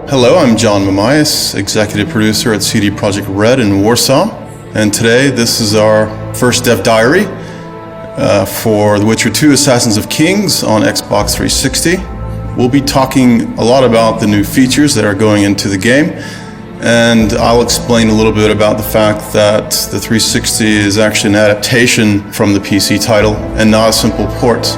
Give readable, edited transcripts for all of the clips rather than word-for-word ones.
Hello, I'm John Mamias, executive producer at CD Projekt Red in Warsaw, and today this is our first dev diary for The Witcher 2 Assassins of Kings on Xbox 360. We'll be talking a lot about the new features that are going into the game, and I'll explain a little bit about the fact that the 360 is actually an adaptation from the PC title and not a simple port.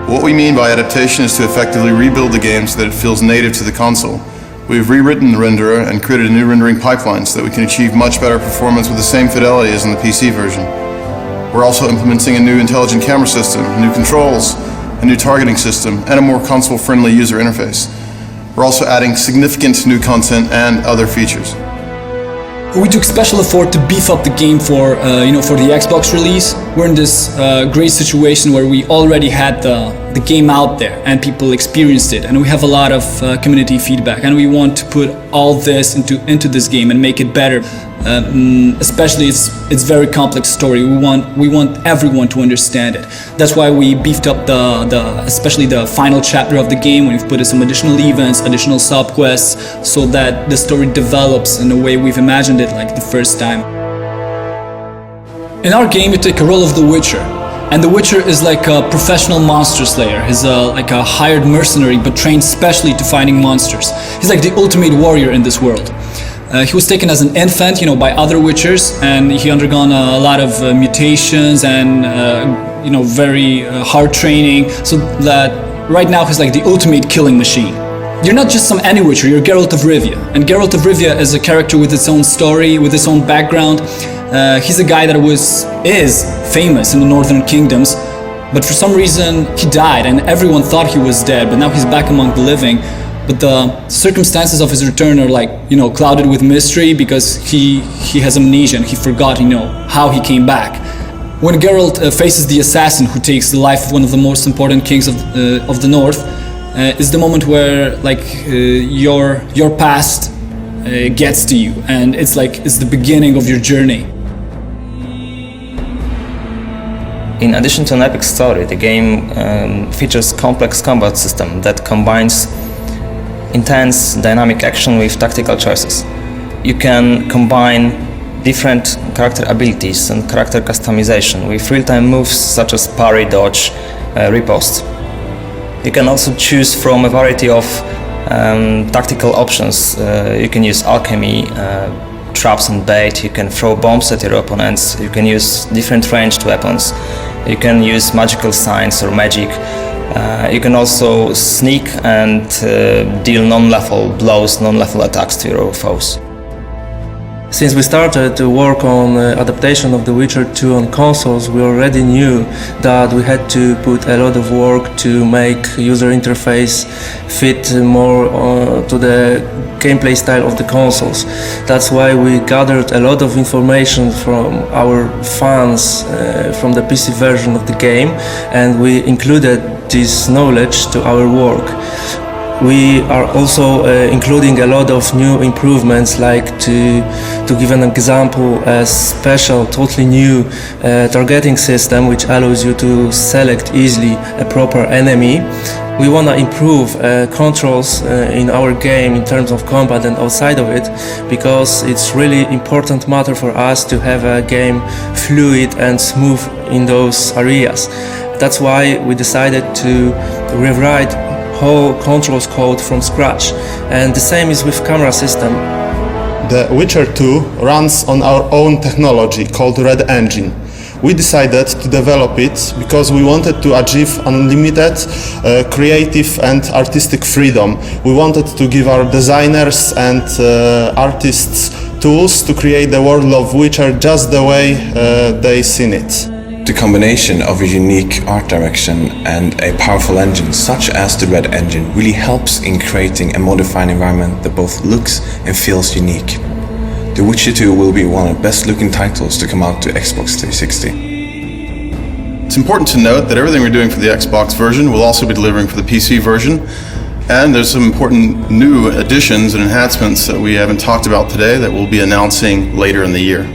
What we mean by adaptation is to effectively rebuild the game so that it feels native to the console. We've rewritten the renderer and created a new rendering pipeline so that we can achieve much better performance with the same fidelity as in the PC version. We're also implementing a new intelligent camera system, new controls, a new targeting system, and a more console-friendly user interface. We're also adding significant new content and other features. We took special effort to beef up the game for the Xbox release. We're in this great situation where we already had the game out there and people experienced it, and we have a lot of community feedback, and we want to put all this into this game and make it better. Especially it's very complex story. We want everyone to understand it. That's why we beefed up especially the final chapter of the game. We've put in some additional events, additional sub quests, so that the story develops in the way we've imagined it, like the first time. In our game, you take a role of the Witcher, and the Witcher is like a professional monster slayer. He's like a hired mercenary, but trained specially to fighting monsters. He's like the ultimate warrior in this world. He was taken as an infant, by other Witchers, and he undergone a lot of mutations and very hard training, so that right now he's like the ultimate killing machine. You're not just some any Witcher, you're Geralt of Rivia, and Geralt of Rivia is a character with its own story, with its own background. He's a guy that is famous in the Northern Kingdoms, but for some reason he died, and everyone thought he was dead, but now he's back among the living. But the circumstances of his return are clouded with mystery, because he has amnesia and he forgot how he came back. When Geralt faces the assassin who takes the life of one of the most important kings of the North, is the moment where your past gets to you, and it's the beginning of your journey. In addition to an epic story, the game features complex combat system that combines intense dynamic action with tactical choices. You can combine different character abilities and character customization with real-time moves such as parry, dodge, riposte. You can also choose from a variety of tactical options. You can use alchemy, traps and bait, you can throw bombs at your opponents, you can use different ranged weapons, you can use magical signs or magic. You can also sneak and deal non-lethal blows, non-lethal attacks to your foes. Since we started to work on adaptation of The Witcher 2 on consoles, we already knew that we had to put a lot of work to make user interface fit more to the gameplay style of the consoles. That's why we gathered a lot of information from our fans from the PC version of the game, and we included this knowledge to our work. We are also including a lot of new improvements, like to give an example, a special, totally new targeting system which allows you to select easily a proper enemy. We want to improve controls in our game in terms of combat and outside of it, because it's really important matter for us to have a game fluid and smooth in those areas. That's why we decided to rewrite whole controls code from scratch, and the same is with camera system. The Witcher 2 runs on our own technology called Red Engine. We decided to develop it because we wanted to achieve unlimited creative and artistic freedom. We wanted to give our designers and artists tools to create the world of Witcher just the way they seen it. The combination of a unique art direction and a powerful engine such as the Red Engine really helps in creating a modifying environment that both looks and feels unique. The Witcher 2 will be one of the best looking titles to come out to Xbox 360. It's important to note that everything we're doing for the Xbox version will also be delivering for the PC version, and there's some important new additions and enhancements that we haven't talked about today that we'll be announcing later in the year.